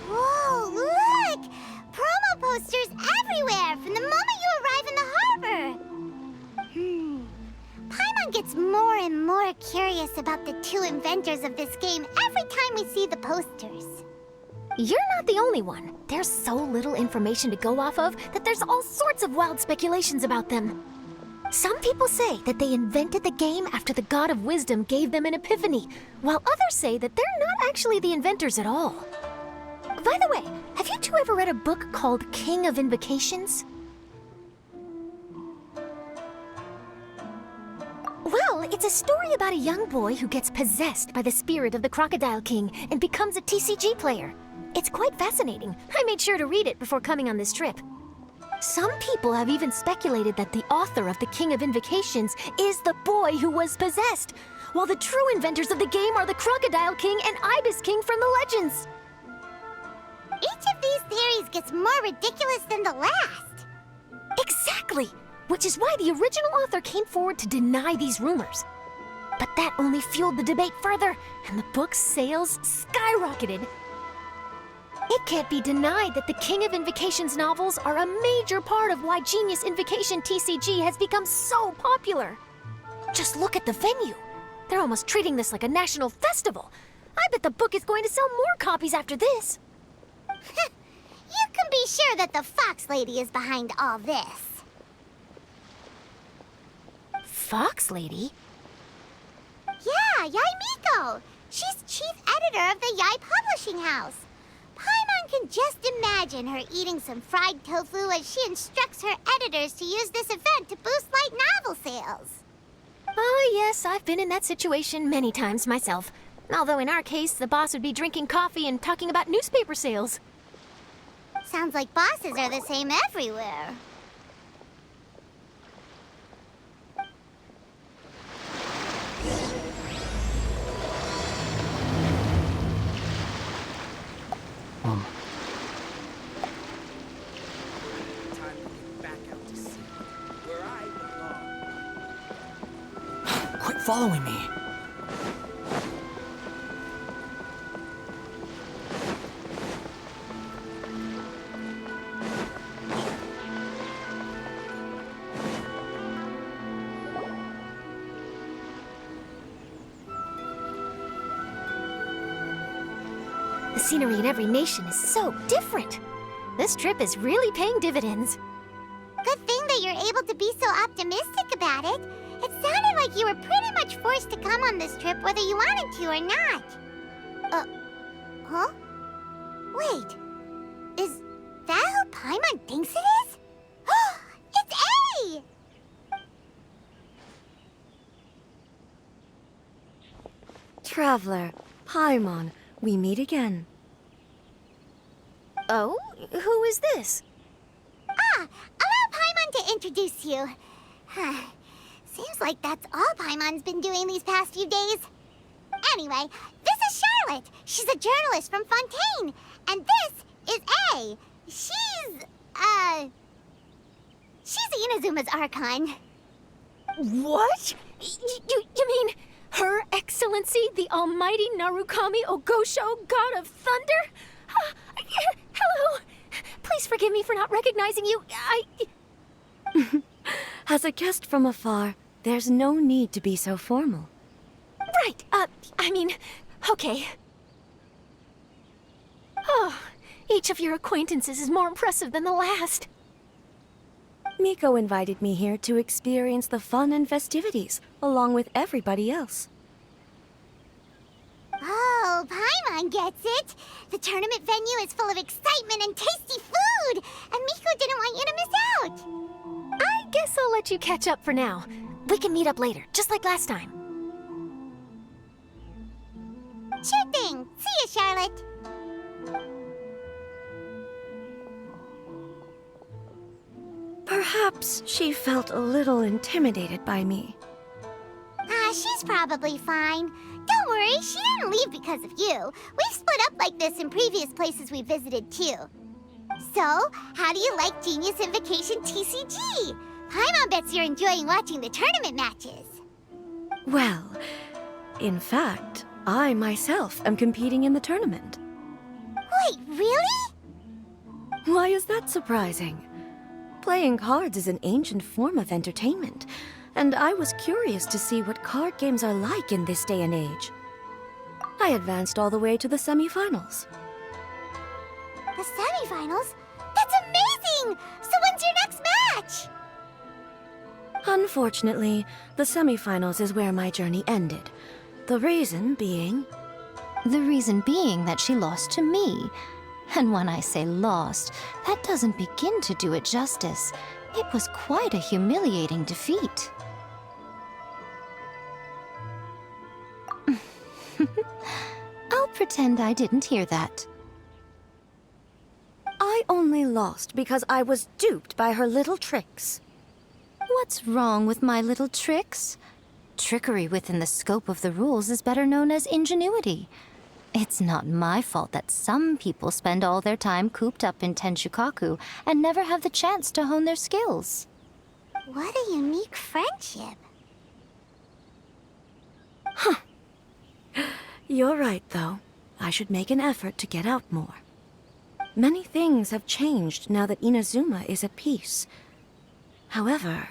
Whoa, look! Promo posters everywhere from the moment you arrive in the harbor! Paimon gets more and more curious about the two inventors of this game every time we see the posters. You're not the only one. There's so little information to go off of that there's all sorts of wild speculations about them. Some people say that they invented the game after the God of Wisdom gave them an epiphany, while others say that they're not actually the inventors at all. By the way, have you two ever read a book called King of Invocations? Well, it's a story about a young boy who gets possessed by the spirit of the Crocodile King and becomes a TCG player. It's quite fascinating. I made sure to read it before coming on this trip. Some people have even speculated that the author of the King of Invocations is the boy who was possessed, while the true inventors of the game are the Crocodile King and Ibis King from the legends. Each of these theories gets more ridiculous than the last. Exactly! Which is why the original author came forward to deny these rumors. But that only fueled the debate further, and the book's sales skyrocketed. It can't be denied that the King of Invocations novels are a major part of why Genius Invocation TCG has become so popular. Just look at the venue. They're almost treating this like a national festival. I bet the book is going to sell more copies after this. You can be sure that the Fox Lady is behind all this. Fox Lady? Yeah, Yai Miko. She's chief editor of the Yai Publishing House. Paimon can just imagine her eating some fried tofu as she instructs her editors to use this event to boost light novel sales. Oh yes, I've been in that situation many times myself. Although in our case, the boss would be drinking coffee and talking about newspaper sales. Sounds like bosses are the same everywhere. Time to get back out to sea, where I belong. Quit following me. The scenery in every nation is so different. This trip is really paying dividends. Good thing that you're able to be so optimistic about it. It sounded like you were pretty much forced to come on this trip whether you wanted to or not. Huh? Wait. Is that who Paimon thinks it is? It's A! Traveler, Paimon, we meet again. Oh? Who is this? Allow Paimon to introduce you. Seems like that's all Paimon's been doing these past few days. Anyway, this is Charlotte. She's a journalist from Fontaine. And this is A. She's Inazuma's Archon. What? You mean Her Excellency, the Almighty Narukami Ogosho, God of Thunder? Hello. Please forgive me for not recognizing you. As a guest from afar, there's no need to be so formal. Right, okay. Oh, each of your acquaintances is more impressive than the last. Miko invited me here to experience the fun and festivities, along with everybody else. Oh, Paimon gets it. The tournament venue is full of excitement and tasty food, and Miko didn't want you to miss out. I guess I'll let you catch up for now. We can meet up later, just like last time. Sure thing. See you, Charlotte. Perhaps she felt a little intimidated by me. She's probably fine. Don't worry, she didn't leave because of you. We've split up like this in previous places we visited, too. So, how do you like Genius Invocation TCG? Paimon bets you're enjoying watching the tournament matches. Well, in fact, I myself am competing in the tournament. Wait, really? Why is that surprising? Playing cards is an ancient form of entertainment, and I was curious to see what card games are like in this day and age. I advanced all the way to the semifinals. The semifinals? That's amazing! So when's your next match? Unfortunately, the semifinals is where my journey ended. The reason being... The reason being that she lost to me. And when I say lost, that doesn't begin to do it justice. It was quite a humiliating defeat. I'll pretend I didn't hear that. I only lost because I was duped by her little tricks. What's wrong with my little tricks? Trickery within the scope of the rules is better known as ingenuity. It's not my fault that some people spend all their time cooped up in Tenshukaku and never have the chance to hone their skills. What a unique friendship. You're right, though. I should make an effort to get out more. Many things have changed now that Inazuma is at peace. However,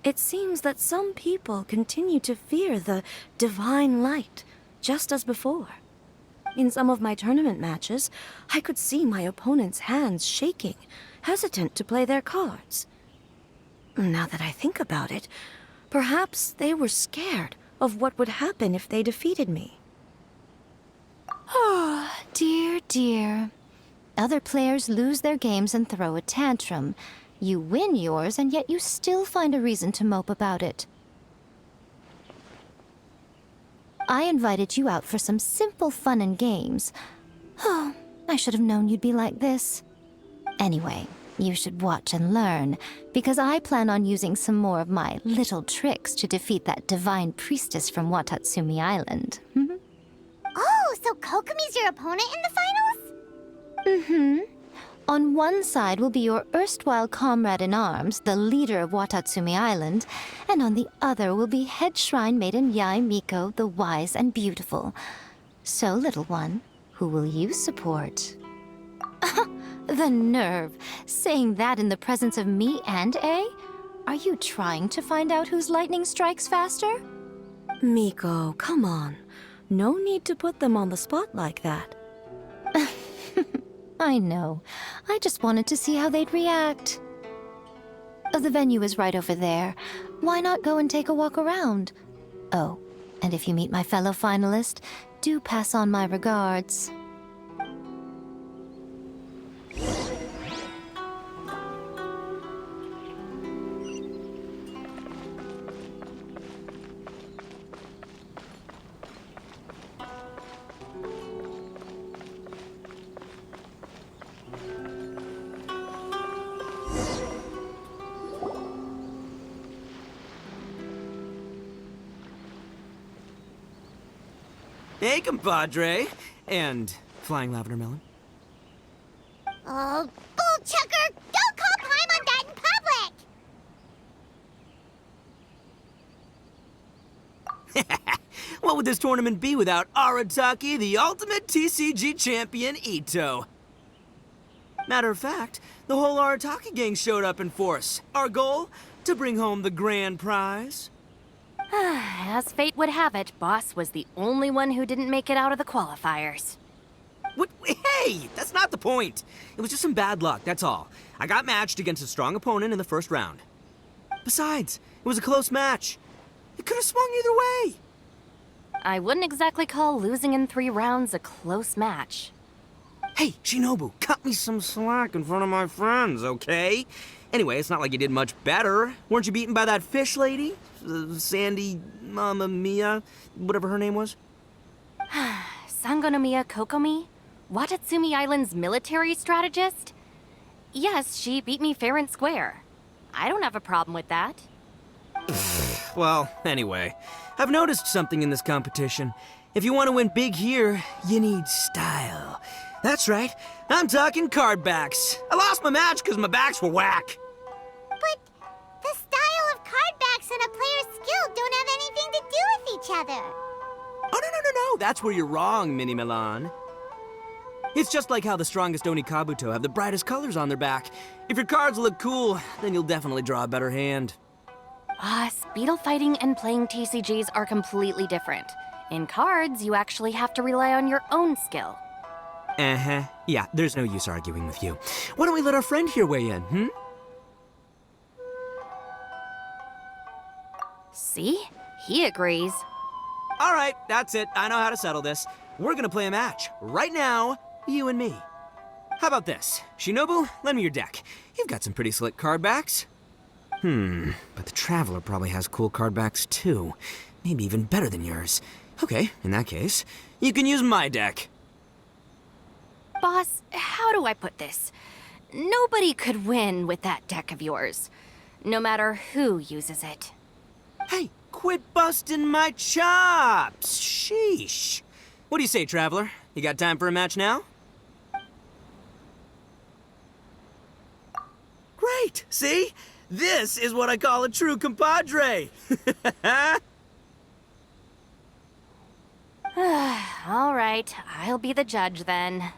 it seems that some people continue to fear the divine light, just as before. In some of my tournament matches, I could see my opponent's hands shaking, hesitant to play their cards. Now that I think about it, perhaps they were scared of what would happen if they defeated me. Oh, dear, dear. Other players lose their games and throw a tantrum. You win yours, and yet you still find a reason to mope about it. I invited you out for some simple fun and games. Oh, I should have known you'd be like this. Anyway, you should watch and learn, because I plan on using some more of my little tricks to defeat that divine priestess from Watatsumi Island. Oh, so Kokomi's your opponent in the finals? On one side will be your erstwhile comrade-in-arms, the leader of Watatsumi Island, and on the other will be head shrine maiden Yae Miko, the wise and beautiful. So, little one, who will you support? The nerve! Saying that in the presence of me and A? Are you trying to find out whose lightning strikes faster? Miko, come on. No need to put them on the spot like that. I know. I just wanted to see how they'd react. The venue is right over there. Why not go and take a walk around? Oh, and if you meet my fellow finalist, do pass on my regards. Hey, compadre. And Flying Lavender Melon. Oh, bull chucker! Don't call Paimon that in public! What would this tournament be without Arataki, the ultimate TCG champion, Ito? Matter of fact, the whole Arataki gang showed up in force. Our goal? To bring home the grand prize. As fate would have it, Boss was the only one who didn't make it out of the qualifiers. What? Hey, that's not the point. It was just some bad luck, that's all. I got matched against a strong opponent in the first round. Besides, it was a close match. It could have swung either way. I wouldn't exactly call losing in 3 rounds a close match. Hey, Shinobu, cut me some slack in front of my friends, okay? Anyway, it's not like you did much better. Weren't you beaten by that fish lady? Sandy, Mamma Mia, whatever her name was? Sangonomiya Kokomi? Watatsumi Island's military strategist? Yes, she beat me fair and square. I don't have a problem with that. Well, anyway, I've noticed something in this competition. If you want to win big here, you need style. That's right. I'm talking card backs. I lost my match because my backs were whack. But the style of card backs and a player's skill don't have anything to do with each other. Oh, no. That's where you're wrong, Mini Milan. It's just like how the strongest Oni Kabuto have the brightest colors on their back. If your cards look cool, then you'll definitely draw a better hand. Speedle fighting and playing TCGs are completely different. In cards, you actually have to rely on your own skill. Uh-huh. Yeah, there's no use arguing with you. Why don't we let our friend here weigh in, See? He agrees. All right, that's it. I know how to settle this. We're gonna play a match. Right now, you and me. How about this? Shinobu, lend me your deck. You've got some pretty slick card backs. But the Traveler probably has cool card backs too. Maybe even better than yours. Okay, in that case, you can use my deck. Boss, how do I put this? Nobody could win with that deck of yours, no matter who uses it. Hey, quit busting my chops! Sheesh. What do you say, Traveler? You got time for a match now? Great! See? This is what I call a true compadre! All right, I'll be the judge then.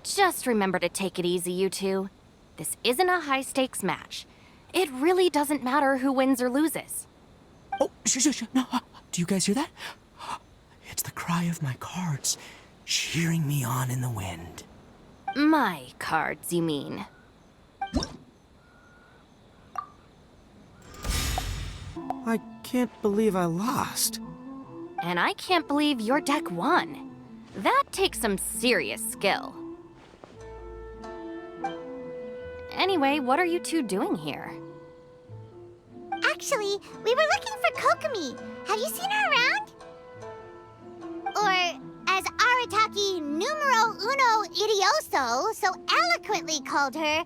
Just remember to take it easy, you two. This isn't a high-stakes match. It really doesn't matter who wins or loses. Oh, shh. No, do you guys hear that? It's the cry of my cards, cheering me on in the wind. My cards, you mean? I can't believe I lost. And I can't believe your deck won. That takes some serious skill. Anyway, what are you two doing here? Actually, we were looking for Kokomi. Have you seen her around? Or, as Arataki numero uno idioso so eloquently called her,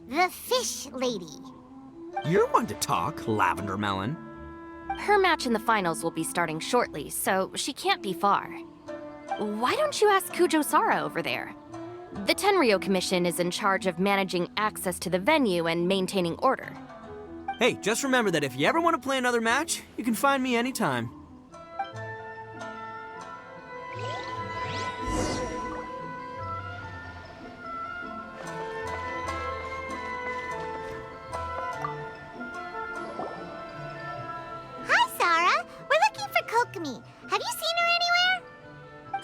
the Fish Lady. You're one to talk, Lavender Melon. Her match in the finals will be starting shortly, so she can't be far. Why don't you ask Kujo-Sara over there? The Tenryo Commission is in charge of managing access to the venue and maintaining order. Hey, just remember that if you ever want to play another match, you can find me anytime. Hi, Sarah. We're looking for Kokomi. Have you seen her anywhere?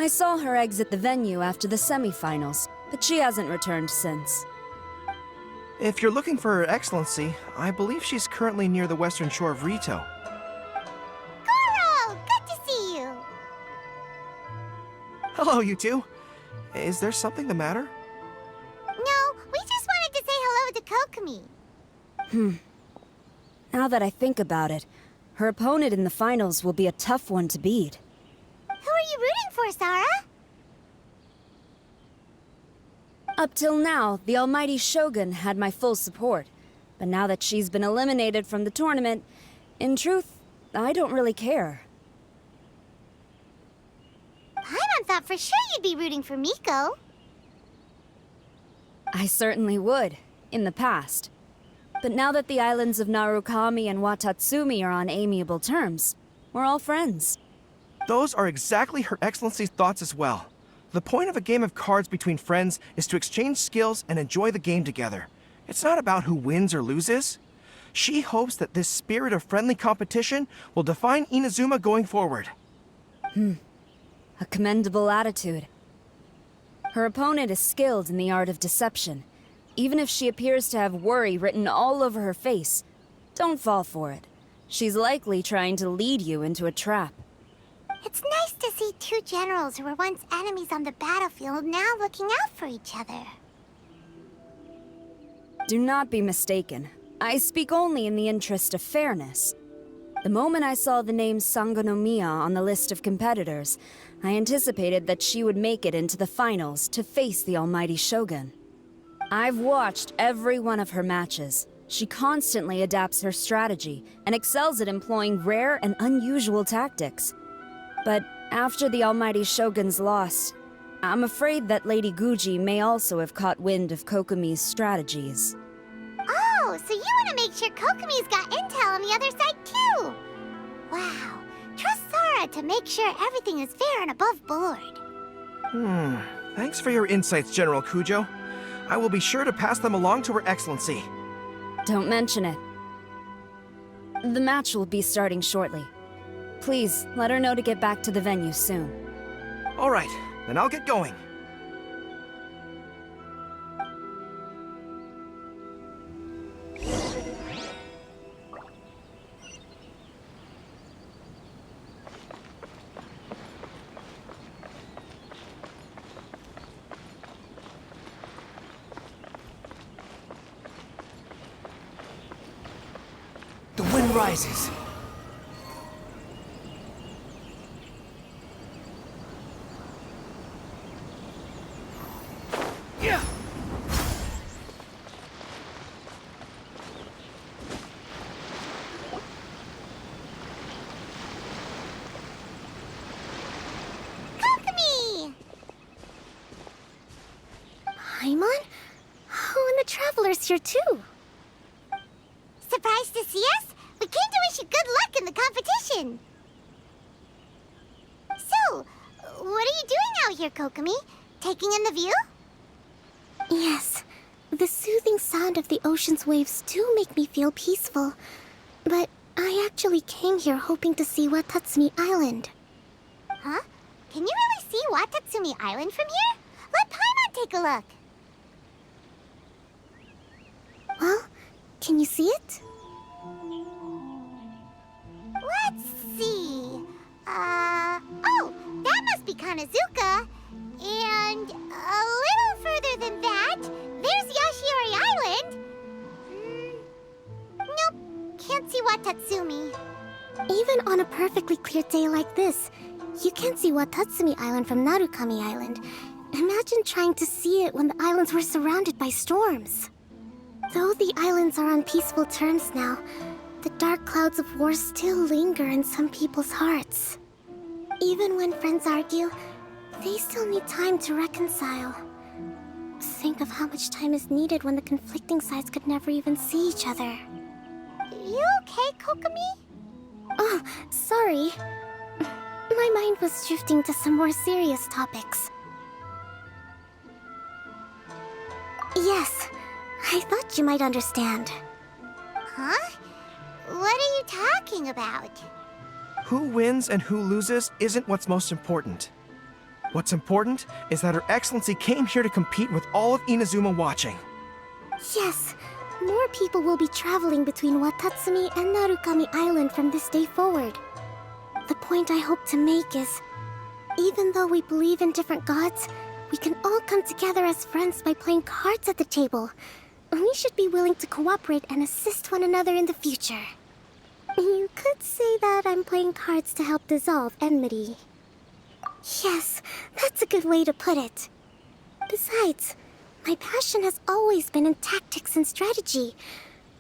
I saw her exit the venue after the semifinals, but she hasn't returned since. If you're looking for Her Excellency, I believe she's currently near the western shore of Rito. Goro! Good to see you. Hello, you two. Is there something the matter? No, we just wanted to say hello to Kokomi. Now that I think about it, her opponent in the finals will be a tough one to beat. Who are you rooting for, Sarah? Up till now, the almighty Shogun had my full support. But now that she's been eliminated from the tournament, in truth, I don't really care. Paimon thought for sure you'd be rooting for Miko. I certainly would, in the past. But now that the islands of Narukami and Watatsumi are on amiable terms, we're all friends. Those are exactly Her Excellency's thoughts as well. The point of a game of cards between friends is to exchange skills and enjoy the game together. It's not about who wins or loses. She hopes that this spirit of friendly competition will define Inazuma going forward. A commendable attitude. Her opponent is skilled in the art of deception. Even if she appears to have worry written all over her face, don't fall for it. She's likely trying to lead you into a trap. It's nice to see two generals who were once enemies on the battlefield now looking out for each other. Do not be mistaken. I speak only in the interest of fairness. The moment I saw the name Sangonomiya on the list of competitors, I anticipated that she would make it into the finals to face the almighty Shogun. I've watched every one of her matches. She constantly adapts her strategy and excels at employing rare and unusual tactics. But after the almighty Shogun's loss, I'm afraid that Lady Guji may also have caught wind of Kokomi's strategies. Oh, so you want to make sure Kokomi's got intel on the other side too? Wow. Trust Sora to make sure everything is fair and above board. Thanks for your insights, General Kujo. I will be sure to pass them along to Her Excellency. Don't mention it. The match will be starting shortly. Please, let her know to get back to the venue soon. All right, then I'll get going. The wind rises. Yeah. Kokomi! Paimon? Oh, and the Traveler's here too. Surprised to see us? We came to wish you good luck in the competition. So, what are you doing out here, Kokomi? Taking in the view? Yes, the soothing sound of the ocean's waves do make me feel peaceful. But I actually came here hoping to see Watatsumi Island. Huh? Can you really see Watatsumi Island from here? Let Paimon take a look. Well, can you see it? Let's see. Oh, that must be Kanazuka. And a little further than that, there's Yashiori Island. Nope, can't see Watatsumi. Even on a perfectly clear day like this, you can't see Watatsumi Island from Narukami Island. Imagine trying to see it when the islands were surrounded by storms. Though the islands are on peaceful terms now, the dark clouds of war still linger in some people's hearts. Even when friends argue, they still need time to reconcile. Think of how much time is needed when the conflicting sides could never even see each other. You okay, Kokomi? Oh, sorry. My mind was drifting to some more serious topics. Yes, I thought you might understand. Huh? What are you talking about? Who wins and who loses isn't what's most important. What's important is that Her Excellency came here to compete with all of Inazuma watching. Yes, more people will be traveling between Watatsumi and Narukami Island from this day forward. The point I hope to make is, even though we believe in different gods, we can all come together as friends by playing cards at the table. We should be willing to cooperate and assist one another in the future. You could say that I'm playing cards to help dissolve enmity. Yes, that's a good way to put it. Besides, my passion has always been in tactics and strategy.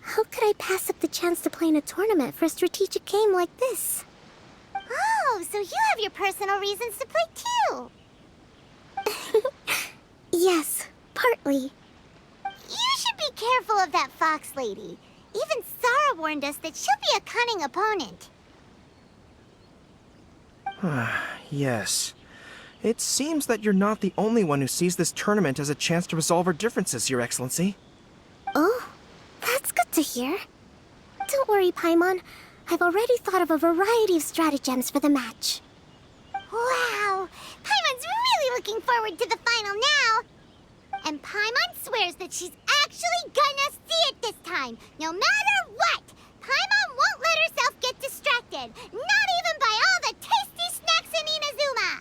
How could I pass up the chance to play in a tournament for a strategic game like this? Oh, so you have your personal reasons to play too. Yes, partly. You should be careful of that fox lady. Even Sara warned us that she'll be a cunning opponent. Yes. It seems that you're not the only one who sees this tournament as a chance to resolve our differences, Your Excellency. Oh, that's good to hear. Don't worry, Paimon. I've already thought of a variety of stratagems for the match. Wow! Paimon's really looking forward to the final now! And Paimon swears that she's actually gonna see it this time, no matter what! Paimon won't let herself get distracted, not even by all the tasty snacks in Inazuma!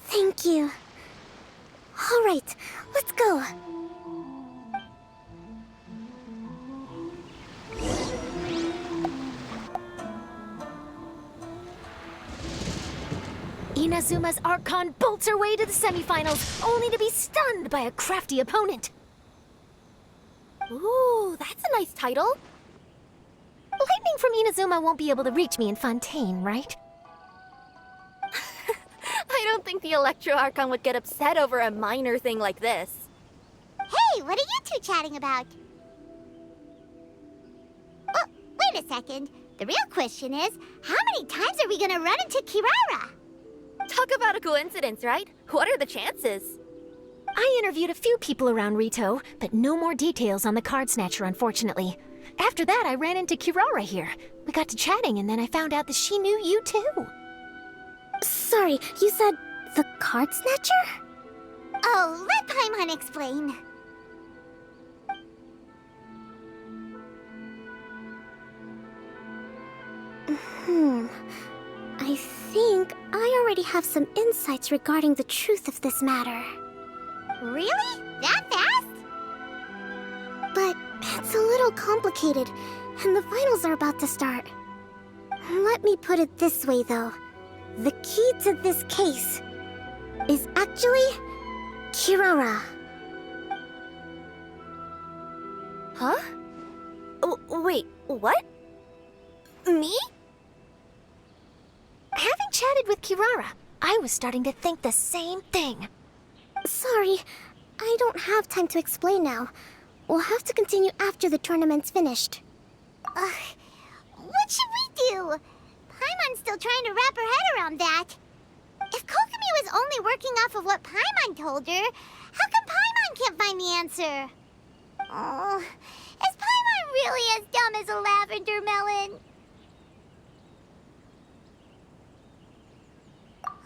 Thank you. All right, let's go. Inazuma's Archon bolts her way to the semifinals, only to be stunned by a crafty opponent. Ooh, that's a nice title. Lightning from Inazuma won't be able to reach me in Fontaine, right? I don't think the Electro Archon would get upset over a minor thing like this. Hey, what are you two chatting about? Oh, wait a second. The real question is, how many times are we gonna run into Kirara? Talk about a coincidence, right? What are the chances? I interviewed a few people around Rito, but no more details on the card snatcher, unfortunately. After that, I ran into Kirara here. We got to chatting, and then I found out that she knew you too. Sorry, you said the card snatcher? Oh, let Paimon explain. I think I already have some insights regarding the truth of this matter. Really? That fast? But it's a little complicated, and the finals are about to start. Let me put it this way, though. The key to this case is actually Kirara. Huh? Wait, what? Me? Having chatted with Kirara, I was starting to think the same thing. Sorry, I don't have time to explain now. We'll have to continue after the tournament's finished. What should we do? Paimon's still trying to wrap her head around that. If Kokomi was only working off of what Paimon told her, how come Paimon can't find the answer? Oh, is Paimon really as dumb as a lavender melon?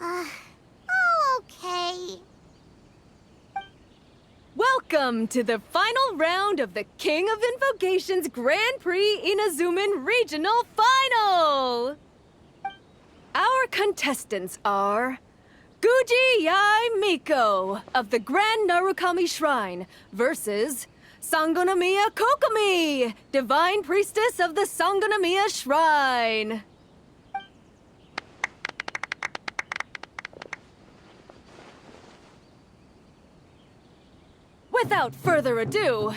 Oh, okay. Welcome to the final round of the King of Invocations Grand Prix Inazuman Regional Final! Our contestants are Guji Yai Miko of the Grand Narukami Shrine versus Sangonomiya Kokomi, Divine Priestess of the Sangonomiya Shrine. Without further ado,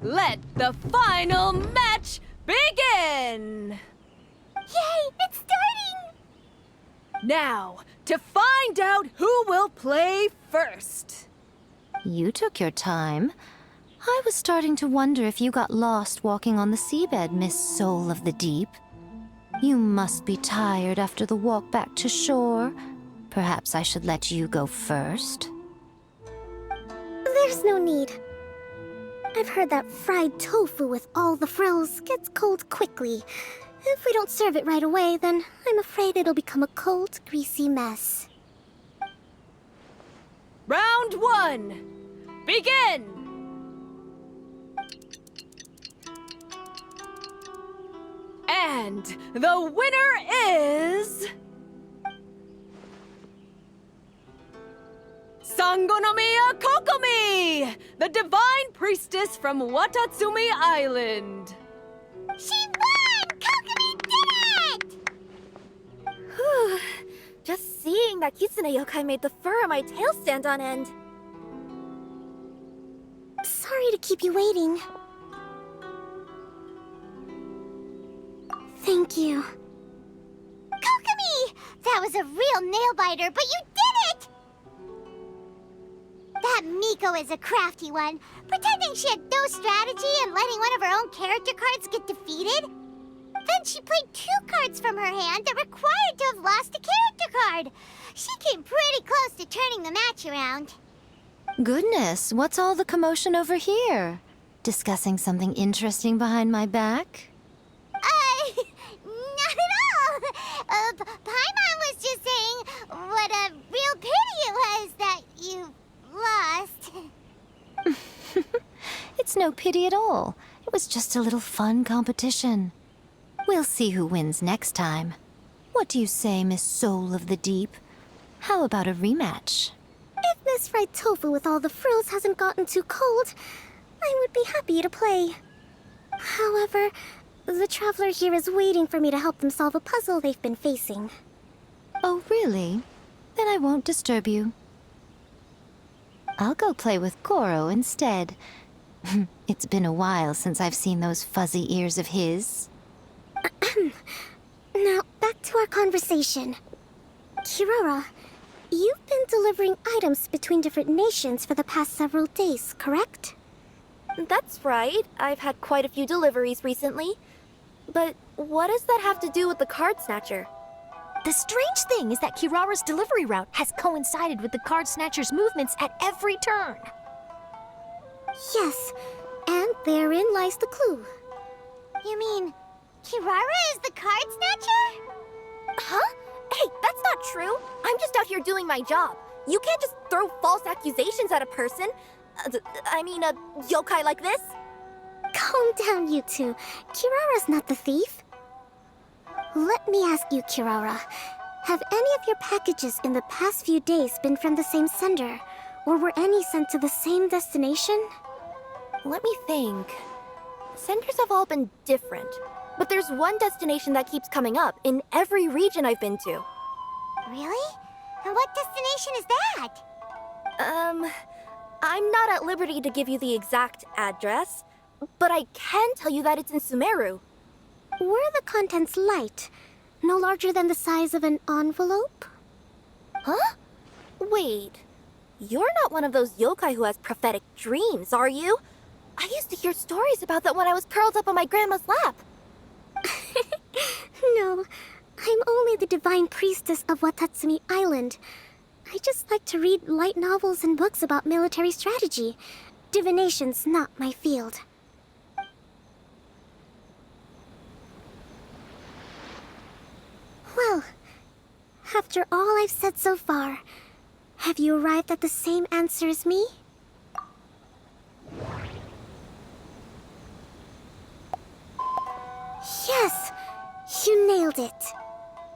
let the final match begin! Yay, it's starting! Now, to find out who will play first. You took your time. I was starting to wonder if you got lost walking on the seabed, Miss Soul of the Deep. You must be tired after the walk back to shore. Perhaps I should let you go first. There's no need. I've heard that fried tofu with all the frills gets cold quickly. If we don't serve it right away, then I'm afraid it'll become a cold, greasy mess. Round one, begin! And the winner is... Sangonomiya Kokomi, the Divine Priestess from Watatsumi Island. She won! Kokomi did it! Whew. Just seeing that Kitsune yokai made the fur on my tail stand on end. Sorry to keep you waiting. Thank you. Kokomi! That was a real nail-biter, but you did it! That Miko is a crafty one, pretending she had no strategy and letting one of her own character cards get defeated. Then she played 2 cards from her hand that required to have lost a character card. She came pretty close to turning the match around. Goodness, what's all the commotion over here? Discussing something interesting behind my back? Not at all. Paimon was just saying what a real pity it was that you lost. It's no pity at all. It was just a little fun competition. We'll see who wins next time. What do you say, Miss Soul of the Deep? How about a rematch? If Miss Fried Tofu with all the frills hasn't gotten too cold, I would be happy to play. However, the traveler here is waiting for me to help them solve a puzzle they've been facing. Oh, really? Then I won't disturb you. I'll go play with Goro instead. It's been a while since I've seen those fuzzy ears of his. Now, back to our conversation. Kirara, You've been delivering items between different nations for the past several days, correct? That's right. I've had quite a few deliveries recently. But what does that have to do with the card snatcher? The strange thing is that Kirara's delivery route has coincided with the card snatcher's movements at every turn. Yes, and therein lies the clue. You mean, Kirara is the card snatcher? Huh? Hey, that's not true. I'm just out here doing my job. You can't just throw false accusations at a person. A yokai like this. Calm down, you two. Kirara's not the thief. Let me ask you, Kirara. Have any of your packages in the past few days been from the same sender? Or were any sent to the same destination? Let me think. Senders have all been different. But there's one destination that keeps coming up in every region I've been to. Really? And what destination is that? I'm not at liberty to give you the exact address, but I can tell you that it's in Sumeru. Were the contents light? No larger than the size of an envelope? Huh? Wait. You're not one of those yokai who has prophetic dreams, are you? I used to hear stories about that when I was curled up on my grandma's lap. No, I'm only the divine priestess of Watatsumi Island. I just like to read light novels and books about military strategy. Divination's not my field. Well, after all I've said so far, have you arrived at the same answer as me? Yes! You nailed it!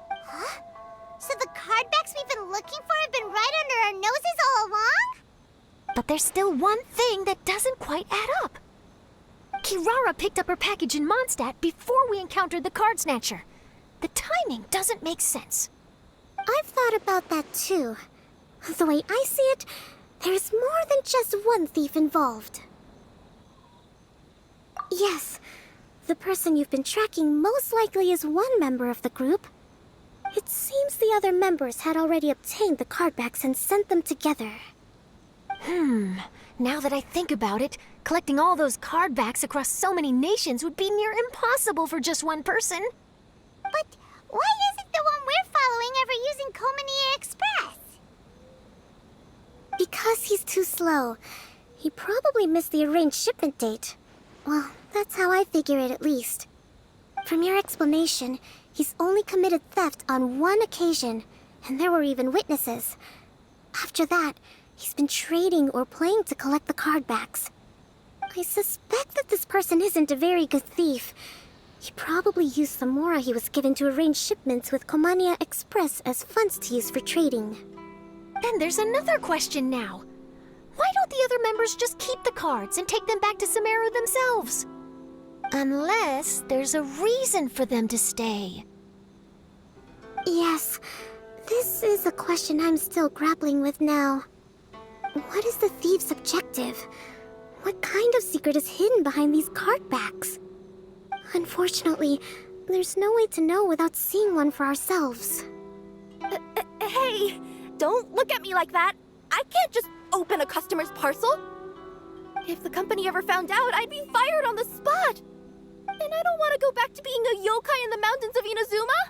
Huh? So the cardbacks we've been looking for have been right under our noses all along? But there's still one thing that doesn't quite add up. Kirara picked up her package in Mondstadt before we encountered the card snatcher. The timing doesn't make sense. I've thought about that too. The way I see it, there's more than just one thief involved. Yes, the person you've been tracking most likely is one member of the group. It seems the other members had already obtained the cardbacks and sent them together. Now that I think about it, collecting all those cardbacks across so many nations would be near impossible for just one person. But why isn't the one we're following ever using Komania Express? Because he's too slow. He probably missed the arranged shipment date. Well, that's how I figure it at least. From your explanation, he's only committed theft on one occasion, and there were even witnesses. After that, he's been trading or playing to collect the cardbacks. I suspect that this person isn't a very good thief. He probably used the mora he was given to arrange shipments with Komania Express as funds to use for trading. Then there's another question now. Why don't the other members just keep the cards and take them back to Sumeru themselves? Unless there's a reason for them to stay. Yes, this is a question I'm still grappling with now. What is the thief's objective? What kind of secret is hidden behind these cardbacks? Unfortunately, there's no way to know without seeing one for ourselves. Hey, don't look at me like that. I can't just open a customer's parcel. If the company ever found out, I'd be fired on the spot. And I don't want to go back to being a yokai in the mountains of Inazuma.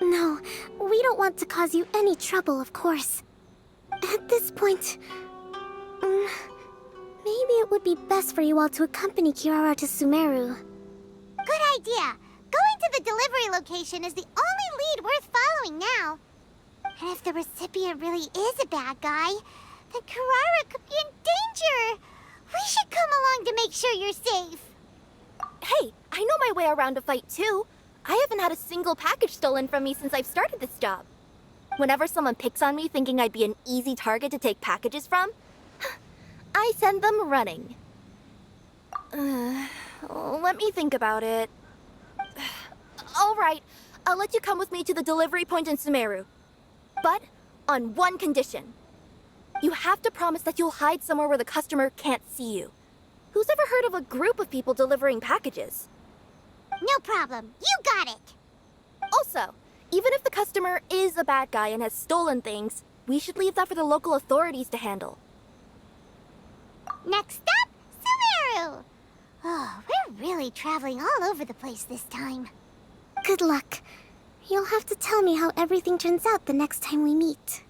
No, we don't want to cause you any trouble, of course. At this point, maybe it would be best for you all to accompany Kirara to Sumeru. Good idea. Going to the delivery location is the only lead worth following now. And if the recipient really is a bad guy, then Kirara could be in danger. We should come along to make sure you're safe. Hey, I know my way around a fight too. I haven't had a single package stolen from me since I've started this job. Whenever someone picks on me thinking I'd be an easy target to take packages from, I send them running. Let me think about it. All right, I'll let you come with me to the delivery point in Sumeru. But on one condition. You have to promise that you'll hide somewhere where the customer can't see you. Who's ever heard of a group of people delivering packages? No problem. You got it. Also, even if the customer is a bad guy and has stolen things, We should leave that for the local authorities to handle. Next up, Sumeru! Oh, we're really traveling all over the place this time. Good luck. You'll have to tell me how everything turns out the next time we meet.